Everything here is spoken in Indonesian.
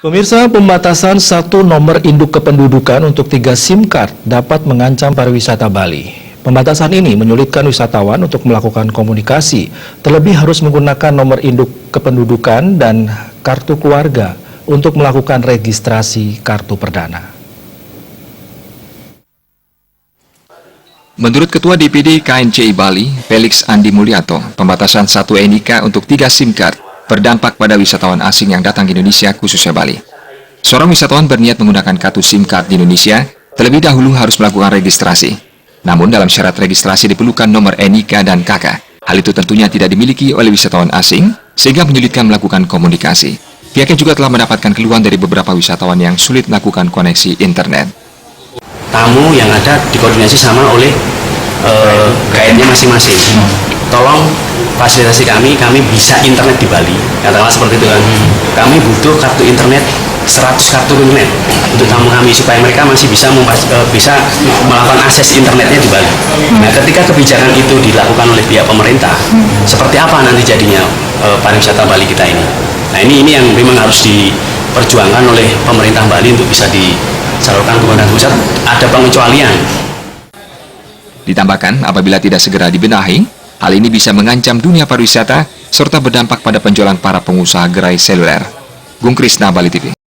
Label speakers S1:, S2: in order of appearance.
S1: Pemirsa, pembatasan satu nomor induk kependudukan untuk 3 SIM card dapat mengancam pariwisata Bali. Pembatasan ini menyulitkan wisatawan untuk melakukan komunikasi, terlebih harus menggunakan nomor induk kependudukan dan kartu keluarga untuk melakukan registrasi kartu perdana.
S2: Menurut Ketua DPD KNCI Bali, Felix Andi Mulyato, pembatasan satu NIK untuk 3 SIM card berdampak pada wisatawan asing yang datang ke Indonesia, khususnya Bali. Seorang wisatawan berniat menggunakan kartu SIM card di Indonesia, terlebih dahulu harus melakukan registrasi. Namun dalam syarat registrasi diperlukan nomor NIK dan KK. Hal itu tentunya tidak dimiliki oleh wisatawan asing, sehingga menyulitkan melakukan komunikasi. Pihaknya juga telah mendapatkan keluhan dari beberapa wisatawan yang sulit melakukan koneksi internet.
S3: Tamu yang ada dikoordinasi sama oleh guide-nya masing-masing. Tolong fasilitasi kami bisa internet di Bali, katakanlah seperti itu kan. Kami butuh kartu internet 100 kartu internet untuk tamu kami supaya mereka masih bisa melakukan akses internetnya di Bali. Nah, ketika kebijakan itu dilakukan oleh pihak pemerintah, seperti apa nanti jadinya pariwisata Bali kita ini? Nah, ini yang memang harus diperjuangkan oleh pemerintah Bali untuk bisa disalurkan ke pemerintah pusat. Ada pengecualian.
S2: Ditambahkan, apabila tidak segera dibenahi, hal ini bisa mengancam dunia pariwisata serta berdampak pada penjualan para pengusaha gerai seluler. Gung Krisna, Bali TV.